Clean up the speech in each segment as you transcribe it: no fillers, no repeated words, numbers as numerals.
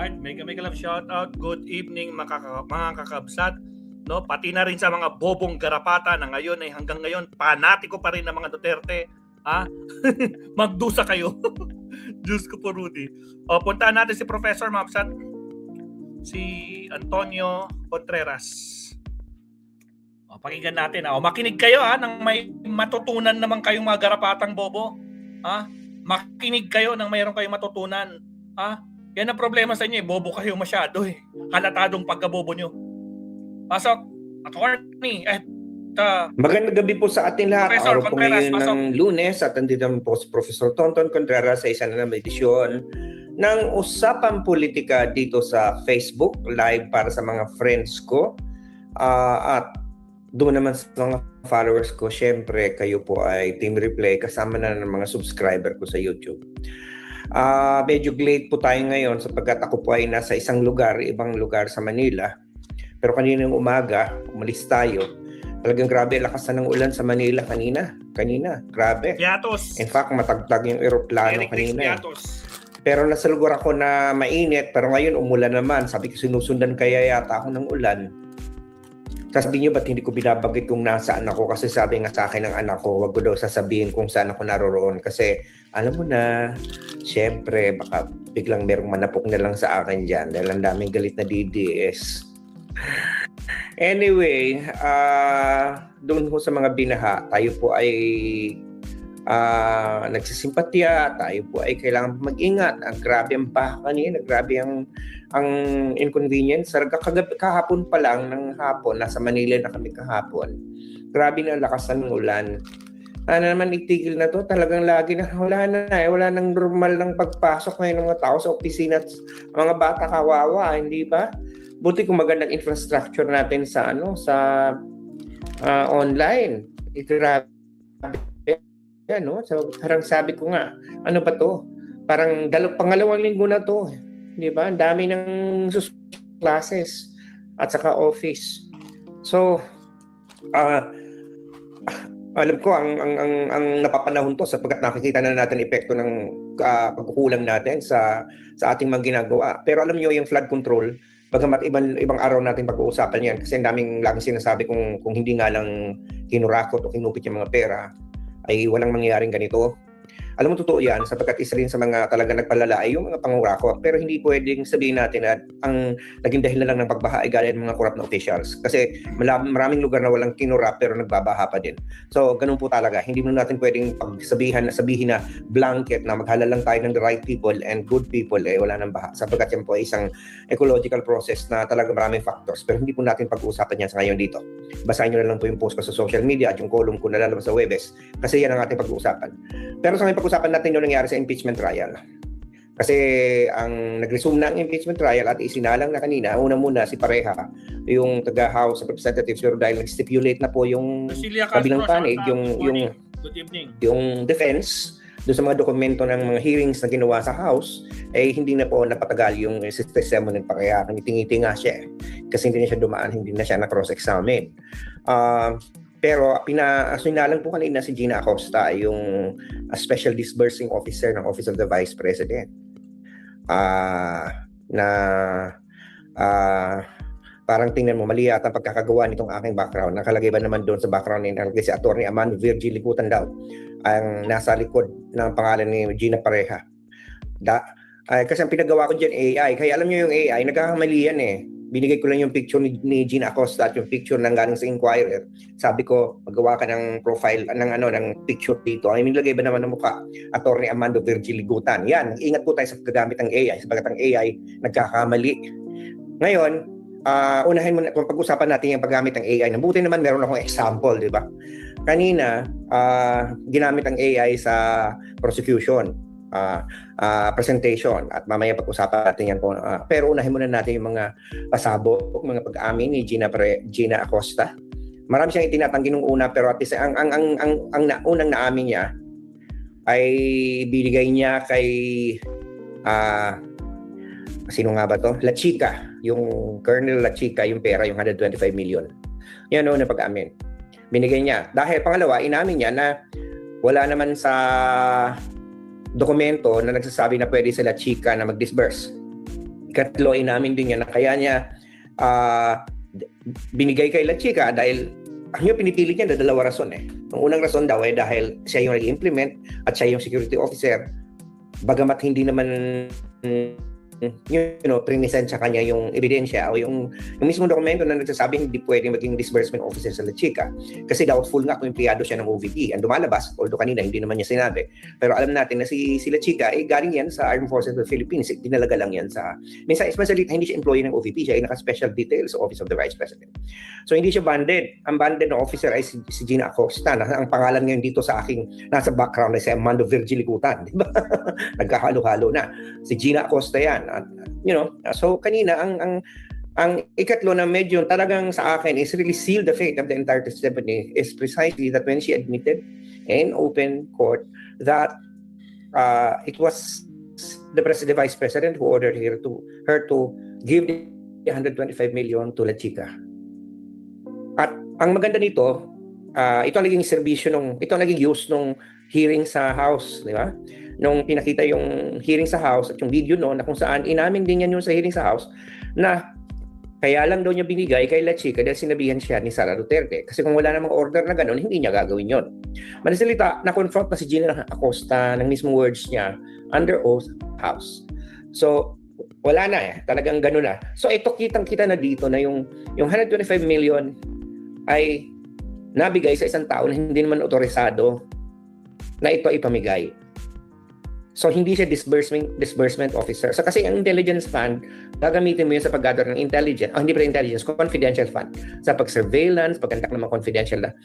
Alright, mega love shout out. Good evening mga kakabsat. No, pati na rin sa mga bobong garapata na ngayon ay hanggang ngayon panatiko pa rin ng mga Duterte. Ha? Magdusa kayo. Diyos ko po, Rudy. O, puntaan natin si Professor Mapsat. Si Antonio Contreras. O, pakinggan natin. O, makinig kayo nang may matutunan naman kayong mga garapatang bobo. Makinig kayo nang mayroon kayong matutunan. Yan ang problema sa inyo, bobo kayo masyado Halatadong pagkabobo nyo. Pasok, attorney. Magandang gabi po sa ating lahat. Professor Araw po Contreras, ngayon pasok. ng Lunes at nandito po si Professor Tonton Contreras sa isa na naman edisyon ng Usapang Politika dito sa Facebook Live para sa mga friends ko. At doon naman sa mga followers ko, syempre kayo po ay Team Replay kasama na ng mga subscriber ko sa YouTube. Medyo late po tayo ngayon sapagkat ako po ay nasa isang lugar, ibang lugar sa Manila. Pero kaninang umaga, umalis tayo. Talagang grabe, lakas na ng ulan sa Manila kanina. Grabe. Piatos. In fact, matagtag yung eroplano kanina. Piatos. Pero nasa lugar ako na mainit, pero ngayon umulan naman. Sabi ko, sinusundan kaya yata ako ng ulan. Sasabihin niyo, ba't hindi ko binabanggit kung nasaan ako? Kasi sabi nga sa akin ng anak ko, wag ko daw sasabihin kung saan ako naroroon. Kasi alam mo na, syempre, baka biglang merong manapok na lang sa akin dyan dahil ang daming galit na DDS. Anyway, doon ko sa mga binaha, tayo po ay nagsisimpatya, tayo po ay kailangan mag-ingat. Grabe ang baha kanina, grabe ang inconvenience. Kahapon pa lang ng hapon, nasa Manila na kami kahapon. Grabe na lakas ng ulan. Ano naman itigil na to? Talagang lagi na wala nang normal ng pagpasok ngayon ng mga tao sa opisina at mga bata kawawa, hindi ba? Buti kung magandang infrastructure natin sa online. Grabe. So, parang sabi ko nga, ano ba to? Parang pangalawang linggo na to. Di ba? Ang dami ng classes at saka office. So, alam ko ang napapanahon to sapagkat nakikita na natin epekto ng pagkukulang natin sa ating mga ginagawa. Pero alam niyo yung flood control, bagamat ibang araw natin pag-uusapan yan kasi ang daming laging sinasabi kung hindi nga lang kinurakot o kinupit yung mga pera ay walang mangyayaring ganito. Alam mo, totoo yan sapagkat isa rin sa mga talaga nagpalala ay yung mga pangurakot. Pero hindi pwedeng sabihin natin na ang naging dahilan lang ng pagbaha ay galing mga corrupt na officials. Kasi maraming lugar na walang kinurap pero nagbabaha pa din. So, ganun po talaga. Hindi mo natin pwedeng sabihin na blanket na maghalal lang tayo ng the right people and good people wala nang baha. Sapagkat yan po ay isang ecological process na talaga maraming factors. Pero hindi po natin pag-uusapan yan sa ngayon dito. Basahin nyo na lang po yung post ko sa social media at yung column ko na lalabas sa Webes. Kasi yan ang ating pag-uusapan. Pero sa ngayon pag-usapan natin yung nangyari sa impeachment trial. Kasi ang nag-resume na ang impeachment trial at isinalang na kanina, una muna si Pareha, yung taga-House of Representatives, pero dahil nag-stipulate na po yung kabilang panig, yung defense, doon sa mga dokumento ng mga hearings na ginawa sa House, hindi na po napatagal yung testimony ng Pareha. Ngiti-ngiti nga siya kasi hindi na siya dumaan, hindi na siya na-cross-examine. Pero sinalang po kanina si Gina Acosta, yung Special Disbursing Officer ng Office of the Vice President. Parang tingnan mo, mali yata ang pagkakagawa nitong aking background. Nakalagay ba naman doon sa background ni si Atty. Amando Virgil Ligutan daw ang nasa likod ng pangalan ni Gina Pareha. Kasi ang pinagawa ko dyan AI. Kaya alam niyo yung AI, nagkakamali yan Binigay ko lang yung picture ni Gina Acosta at yung picture ng galing sa Inquirer. Sabi ko, magawa ka ng profile, ng picture dito. Ay, nilagay ba naman ng mukha? Atty. Amando Virgil Ligutan. Yan, ingat po tayo sa paggamit ng AI. Sabagat ang AI, nagkakamali. Ngayon, unahin mo na, kung pag-usapan natin yung paggamit ng AI. Nabuti naman meron akong example, di ba? Kanina, ginamit ang AI sa prosecution. Presentation at mamaya pag-usapan natin yan po. Pero unahin muna natin yung mga pasabog, mga pag-amin ni Gina Acosta. Marami siyang itinatanggi nung una pero at least ang unang naamin niya ay binigay niya kay sino nga ba to? La Chica, yung Colonel La Chica, yung pera, yung 125 million. Yan noon na pag-amin. Binigay niya. Dahil pangalawa, inamin niya na wala naman sa dokumento na nagsasabi na pwede sila chika na mag-disburse. Ikatlo, inamin din niya na kaya niya binigay kay La Chica dahil yung pinipili niya na dalawa rason eh. Ang unang rason daw ay dahil siya yung nag-implement at siya yung security officer. Bagamat hindi naman prinisend sa kanya yung ebidensya o yung mismong dokumento na nagsasabi hindi pwedeng maging disbursement officer sa La Chica kasi doubtful nga kung empleyado siya ng OVP. Ang lumalabas, although kanina hindi naman niya sinabi, pero alam natin na si La Chica galing yan sa Armed Forces of the Philippines. Dinalaga lang yan sa minsan especially hindi siya employee ng OVP, siya ay naka-special details sa Office of the Vice President. So hindi siya banded. Ang banded na officer ay si Gina Acosta na ang pangalan ngayon dito sa aking nasa background ay si Armando Virgil Ligutan, di ba? Nagkahalo-halo na. Si Gina Acosta yan. So kanina ang ikatlo na medyo talagang sa akin is really seal the fate of the entire testimony is precisely that when she admitted in open court that it was the Vice President who ordered her to give the 125 million to La Chica. At ang maganda nito, ito ang naging serbisyo ito ang naging use nung hearing sa House, di ba? Nung pinakita yung hearing sa House at yung video na kung saan inamin din yan yung sa hearing sa House na kaya lang daw niya binigay kay La Chica dahil sinabihan siya ni Sara Duterte. Kasi kung wala namang order na gano'n, hindi niya gagawin yon. Manasalita, na-confront na si Gina Acosta ng mismong words niya under oath House. So, wala na talagang gano'n na. So, ito kitang-kita na dito na yung 125 million ay nabigay sa isang tao na hindi naman otorisado na ito ipamigay. So, hindi siya disbursement officer. So, kasi ang intelligence fund, gagamitin mo yun sa pag-gather ng intelligence, hindi pa intelligence, confidential fund. Sa pag-surveillance, pag-conduct ng mga confidential na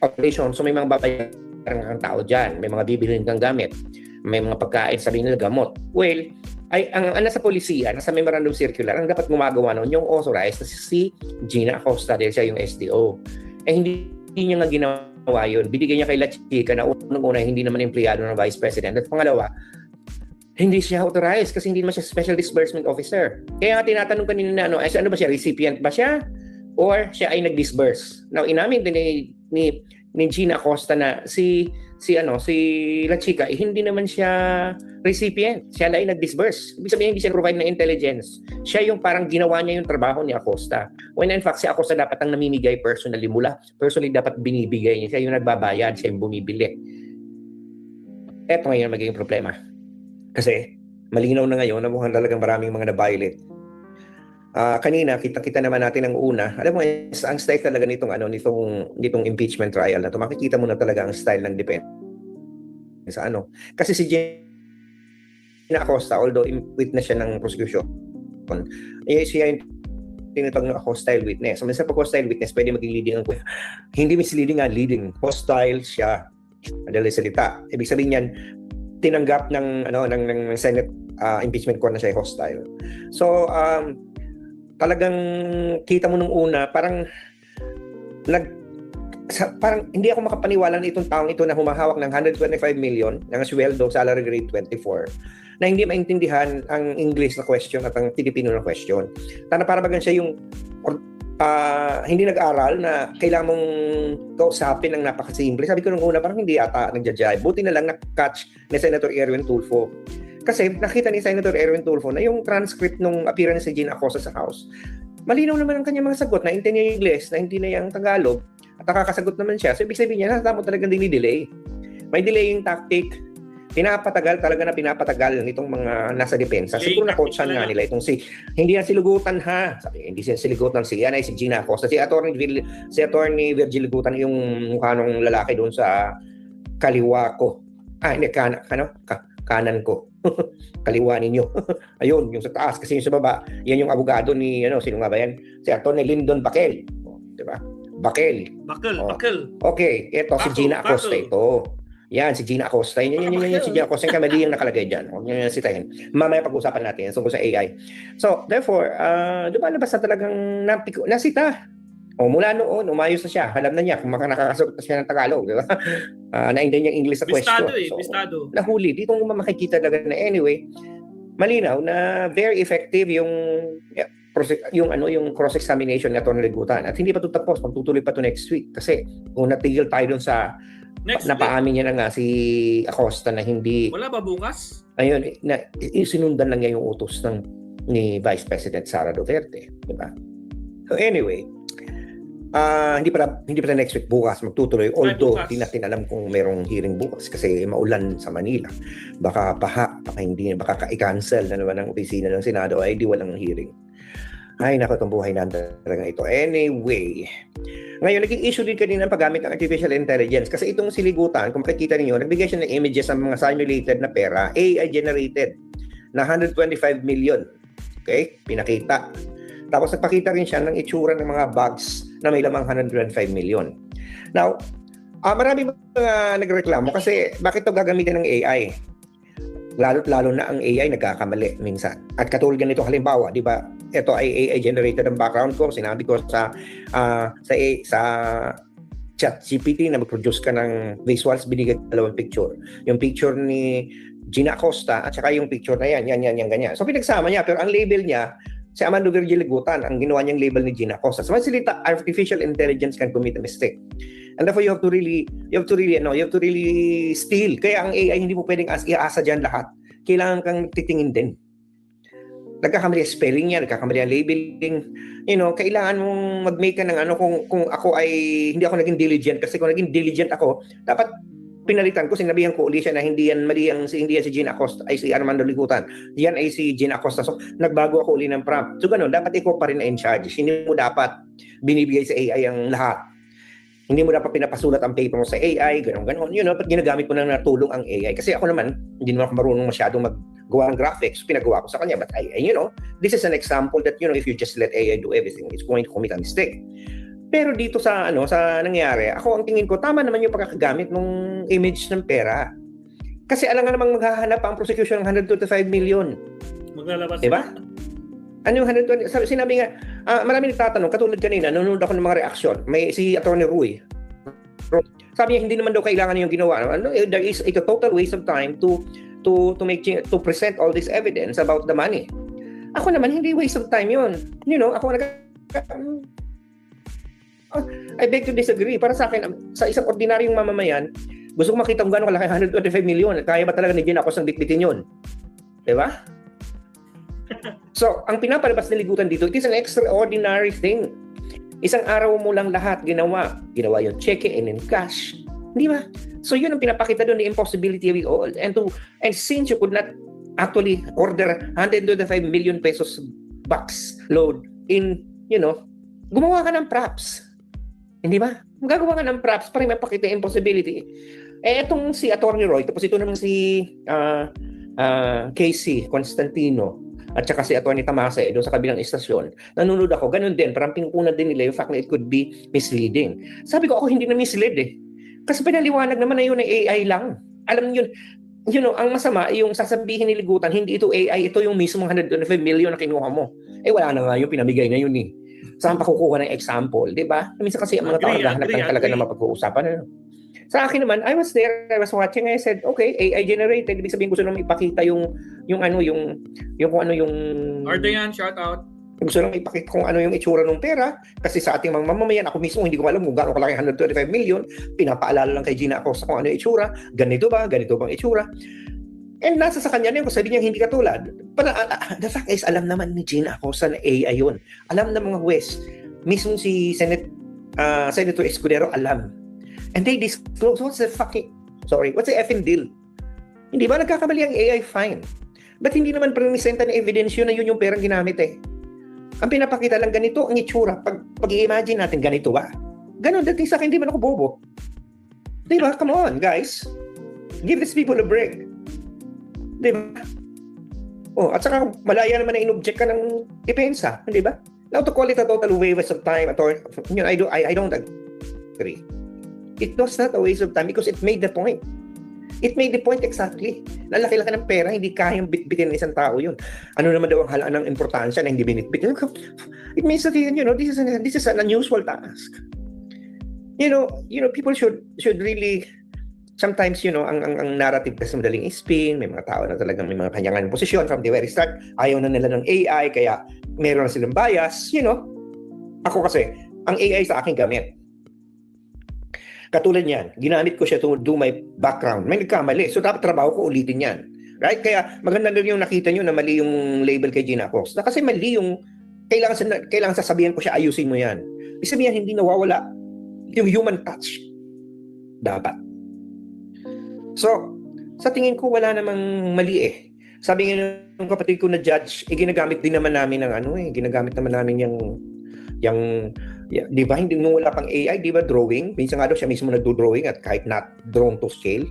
operation. So, may mga babayaran ng tao dyan. May mga bibilhin kang gamit. May mga pagkain, sabihin nila gamot. Well, ang nasa polisiya, nasa memorandum circular, ang dapat gumagawa noon, yung authorized na si Gina Acosta dahil siya yung SDO. Hindi niya nga ginawa yun. Binigay niya kay La Chica na unang-una hindi naman empleyado ng Vice President. At pangalawa, hindi siya authorized kasi hindi naman siya special disbursement officer. Kaya nga tinatanong kanina na ano ba siya? Recipient ba siya? Or siya ay nag-disburse? Now, inamin din ni Gina Acosta na si La Chica, hindi naman siya recipient. Siya lang ay nag-disburse. Ibig sabihin, hindi siya provide ng intelligence. Siya yung parang ginawa niya yung trabaho ni Acosta. When in fact, si Acosta dapat ang namimigay personally mula. Personally dapat binibigay niya. Siya yung nagbabayad, siya yung bumibili. Eto ngayon magiging problema. Kasi malinaw na ngayon na mukhang talagang maraming mga na-violate. Kanina kita naman natin ang una. Alam mo, ang style talaga nitong impeachment trial na to. Makikita mo na talaga ang style ng defense sa Kasi si Gina Acosta, although witness siya ng prosecution, siya yung tinatawag na hostile witness. So, sa pag-hostile witness, pwede maging leading ang hindi misleading leading. Hostile siya. Madaling salita. Ibig sabihin yan, tinanggap ng Senate impeachment court na siya hostile. So, talagang kita mo nung una parang hindi ako makapaniwala na itong taong ito na humahawak ng 125 million ng sweldo, salary grade 24 na hindi maintindihan ang English na question at ang Filipino na question. Para bagang siya yung hindi nag-aral na kailangan mong kausapin ng napakasimple. Sabi ko nung una parang hindi ata nagja-jive. Buti na lang na-catch ni Senator Erwin Tulfo. Kasi nakita ni Senator Erwin Tulfo na yung transcript nung appearance ni Gina Acosta sa House, malinaw naman ang kanyang mga sagot, naintindihan niya yung English, naintindihan niya yung Tagalog, at nakakasagot naman siya. So, ibig sabihin niya, nasa mo talagang dinidelay. May delaying tactic, pinapatagal nitong mga nasa depensa. Siguro na-coachan nga nila itong hindi yan silugutan ha. Sabi, hindi siya silugutan si Gina Acosta. Si Attorney Virgil Ligutan yung mukha ng lalaki doon sa kaliwa ko. Kanan ko. Kaliwa ninyo. Ayun, yung sa taas. Kasi yung sa baba, yan yung abogado ni, sino nga ba yan? Si Atty. Lyndon Bakel. Diba? Bakel. Okay, ito si Gina Acosta ito. Yan, si Gina Acosta. Yan, si Gina Acosta. Yung kamali yung nakalagay dyan. Huwag nyo sitahin. Mamaya pag-usapan natin tungkol sa AI. So, therefore, lumalabas na talagang nasita. Mula noon, umayos na siya. Alam na niya kung nakakasagot na siya ng Tagalog. Di ba? Naintindihan niya ang English sa question. Bistado. Nahuli. Dito mo makikita talaga na anyway, malinaw na very effective yung cross-examination ni Atty. Ligutan. At hindi pa ito tapos. Magtutuloy pa ito next week. Kasi kung natigil tayo dun sa Next week. Napaamin niya na nga si Acosta na hindi, Wala ba bukas? ayun, na sinundan lang niya yung utos ni Vice President Sara Duterte, di ba? So anyway, hindi pa next week, bukas magtutuloy, although bukas. di natin alam kung merong hearing bukas kasi maulan sa Manila. Baka baka i-cancel na naman ang opisina ng Senado, ay di walang hearing. Ay, naku, itong buhay natin talaga ito. Anyway, ngayon, naging issue din kanina ang paggamit ng artificial intelligence kasi itong siligutan, kung makikita ninyo, nagbigay siya ng images ng mga simulated na pera, AI generated, na 125 million. Okay? Pinakita. Tapos nagpakita rin siya ng itsura ng mga bags na may lamang 105 million. Now, marami mga nagreklamo kasi bakit ito gagamitin ng AI? Lalo na ang AI nagkakamali minsan. At katulad ganito halimbawa, di ba? Ito ay AI generated ang background ko. Sinabi ko sa ChatGPT na mag-produce ka ng visuals, binigay dalawang picture. Yung picture ni Gina Acosta at saka yung picture na yan, ganyan. So pinagsama niya, pero ang label niya, si Amando Virgil Ligutan, ang ginawa niyang label ni Gina Acosta. So salita, artificial intelligence can commit a mistake. And therefore you have to really steal. Kaya ang AI hindi mo pwedeng iasa diyan lahat. Kailangan kang titingin din. Nagkakamali ang spelling niya, nagkakamali ang labeling. Kailangan mong mag-make ka ng kung ako ay hindi ako naging diligent kasi kung naging diligent ako, dapat pinalitan ko, sinabihan ko uli siya na hindi yan si Gina Acosta, ay si Armando Ligutan. Yan ay si Gina Acosta. So nagbago ako uli ng prompt. So ganun, dapat ikaw pa rin na in charge. Hindi mo dapat binibigay sa AI ang lahat. Hindi mo dapat pinapasulat ang paper mo sa AI, gano'n. Pag ginagamit mo na natulong ang AI. Kasi ako naman, hindi naman ako marunong masyadong maggawa ng graphics. Pinagawa ko sa kanya. But this is an example that, if you just let AI do everything, it's going to commit a mistake. Pero dito sa nangyari, ako ang tingin ko, tama naman yung pagkakagamit ng image ng pera. Kasi alam nga namang maghahanap ang prosecution ng 125 million. Maglalabas. Diba? Ano yung 120? Sinabi nga, marami nagtatanong, katulad kanina, nanonood ako ng mga reaksyon. May si Atty. Rui. Sabi niya, hindi naman daw kailangan yung ginawa. There is a total waste of time to present all this evidence about the money. Ako naman, hindi waste of time yun. Ako I beg to disagree. Para sa akin, sa isang ordinaryong mamamayan, gusto ko makita kung gano'ng kalaki 125 million. Kaya ba talaga ni Gina Acosta bitbitin yun? Diba? So, ang pinapalabas na Ligutan dito, it is an extraordinary thing. Isang araw mo lang lahat ginawa yung cheque and in cash. Di ba? So, yun ang pinapakita doon, the impossibility of it all. And since you could not actually order 125 million pesos box load in, gumawa ka ng props. Hindi ba? Gagawa ka ng props para mapakita yung impossibility. Etong si Atty. Roy, tapos ito naman si Casey Constantino, at saka si Atty. Tamase doon sa kabilang istasyon, nanonood ako, ganun din, parang pinkunan din nila yung fact na it could be misleading. Sabi ko, ako hindi na mislead Kasi pinaliwanag naman na yun ay AI lang. Alam yun, ang masama, yung sasabihin ni Ligutan, hindi ito AI, ito yung mismong 125 million na kinuha mo. Wala na nga yung pinamigay na yun Saan pa kukuha ng example, di ba? Minsan kasi ang mga tao naghahanap lang talaga na mapag-uusapan. Sa akin naman, I was there, I was watching, I said, okay, AI generated, ibig sabihin gusto nang ipakita yung Ardayan, shout out. Gusto nang ipakita kung ano yung itsura ng pera kasi sa ating mga mamamayan, ako mismo hindi ko alam kung gaano kalaki 125 million, pinapaalala lang kay Gina Acosta kung ano yung itsura, ganito bang itsura. And nasa sa kanya na yun, kung sabi niya hindi katulad. The fact is, alam naman ni Gina Acosta na AI yun. Alam ng mga West, mismo si Senator Escudero alam. And they disclose, what's the effing deal? Hindi ba nagkakamali ang AI? Fine. But hindi naman presenta ng evidence yun na yun yung perang ginamit Ang pinapakita lang ganito ang itsura. Pag-i-imagine natin ganito ba? Ganon, dating sa akin, hindi man ako bobo. Diba? Come on, guys. Give these people a break. Diba? At saka malaya naman na in-object ka ng depensa. Di ba? Now, to call it a total waste of time, I don't agree. It was not a waste of time because it made the point. It made the point exactly. Lalaki-laki ng pera, hindi kayang bitbitin ng isang tao yun. Ano naman daw ang halaan ng importansya na hindi binitbit? It means that, this is an unusual task. People should really, sometimes, ang narrative kasi madaling spin, may mga tao na talagang may mga kanyangan posisyon from the very start, ayaw na nila ng AI, kaya meron na silang bias, Ako kasi, ang AI sa aking gamit. Katulad niyan, ginamit ko siya to do my background. May nagkamali. So dapat trabaho ko ulitin yan. Right? Kaya maganda na yung nakita nyo na mali yung label kay Gina Acosta. Kasi mali yung kailangan sasabihan ko siya, ayusin mo yan. Ibig sabihin, hindi nawawala yung human touch. Dapat. So, sa tingin ko, wala namang mali eh. Sabi nga ng kapatid ko na judge, ginagamit din naman namin ng ginagamit naman namin yung di ba, hindi nung wala pang AI, di ba, drawing? Minsan nga daw siya mismo nagdo-drawing at kahit not drawn to scale.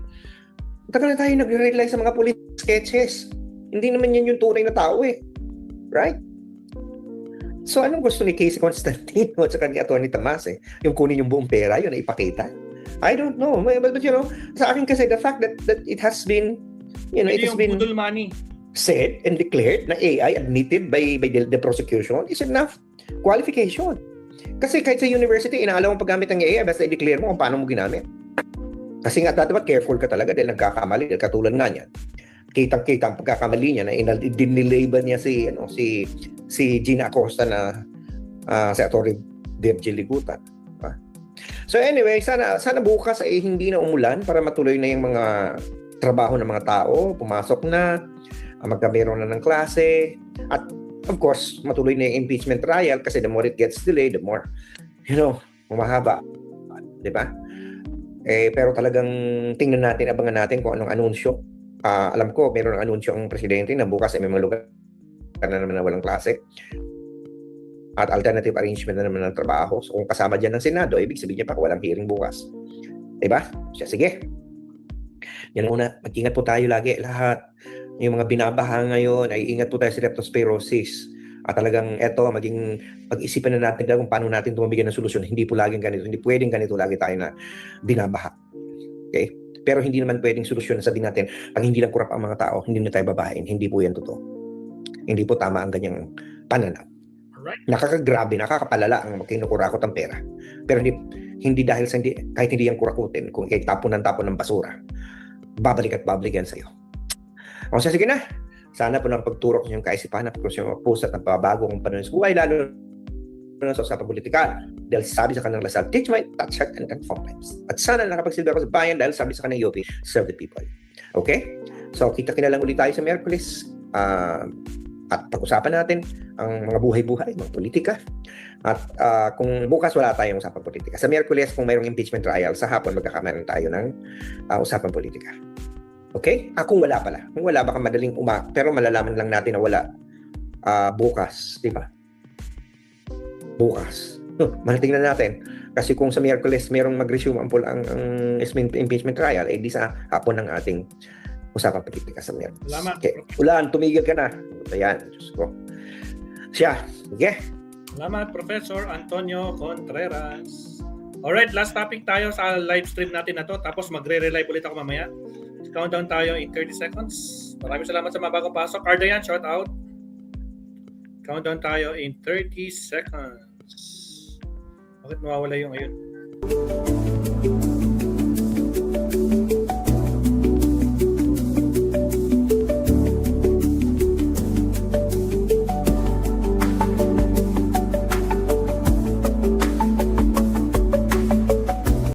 Tagal na tayo nagre-rely sa mga police sketches. Hindi naman yan yung tunay na tao eh. Right? So, anong gusto ni Casey Constantino at saka ni Atty. Tomas eh? Yung kunin yung buong pera, yun na ipakita? I don't know. But you know, sa akin kasi, the fact that it has been, it has been budol money. said and declared na AI admitted by the prosecution is enough qualification. Kasi kahit sa university, inaalam mo paggamit ng AI, basta i-declare mo kung paano mo ginamit. Kasi nga, dapat careful ka talaga dahil nagkakamali. Dahil katulad nga niyan, kitang-kita ang pagkakamali niya na dinilabel niya si Gina Acosta na si Atty. Virgil Ligutan. So anyway, sana bukas ay hindi na umulan para matuloy na yung mga trabaho ng mga tao, pumasok na, magkameron na ng klase, at of course, matuloy na yung impeachment trial kasi the more it gets delayed, the more, humahaba. Diba? Pero talagang tingnan natin, abangan natin kung anong anunsyo. Alam ko, meron ng anunsyo ang presidente na bukas ay may mga lugar na naman na walang klase. At alternative arrangement na naman ng trabaho. So kung kasama dyan ng Senado, ibig sabihin niya pa walang hearing bukas. Diba? Sige. Yan muna. Mag-ingat po tayo lagi. Lahat. Yung mga binabaha ngayon, ay ingat po tayo sa leptospirosis. At talagang eto, maging pag-isipan na natin kung paano natin tumabigyan ng solusyon. Hindi po laging ganito. Hindi pwedeng ganito lagi tayo na binabaha. Okay? Pero hindi naman pwedeng solusyon na sabihin natin, pag hindi lang kurap ang mga tao, hindi na tayo babahin. Hindi po yan totoo. Hindi po tama ang ganyang pananaw. Right. Nakakagrabe, nakakapalala ang kinukurakot ang pera. Pero hindi dahil sa kahit hindi yan kurakutin, kung tapon ng basura, babalik yan sa'yo. O sige na, sana po nang pagturok niyong kaisipan at yung pusat ng pabago kong panahon sa buhay, lalo na sa usapang politika. Dahil sabi sa kanilang lasal, teach my touch heart and conform lives. At sana nakapagsilbi ako sa bayan dahil sabi sa kanilang Yopi, serve the people. Okay? So kita-kina lang ulit tayo sa Miyerkules. At pag-usapan natin ang mga buhay-buhay, mga politika. At kung bukas wala tayong usapang politika. Sa Miyerkules, kung mayroong impeachment trial, sa hapon magkakamaroon tayo ng usapang politika. Okay? Kung wala pala. Kung wala, baka madaling pero malalaman lang natin na wala bukas. Di ba? Bukas. Tingnan natin. Kasi kung sa Miyerkules, mayroong mag-resume ang impeachment trial, di sa hapon ng ating usapang politika sa Miyerkules. Salamat. Okay. Ulan, tumigil ka na. Ayan. Diyos ko. Siya. Sige. Salamat, Professor Antonio Contreras. Alright, last topic tayo sa live stream natin na to. Tapos magre-relive ulit ako mamaya. Countdown tayo in 30 seconds. Maraming salamat sa mga bagong pasok. Ardayan, shout out. Countdown tayo in 30 seconds. Bakit nawawala yung ayun?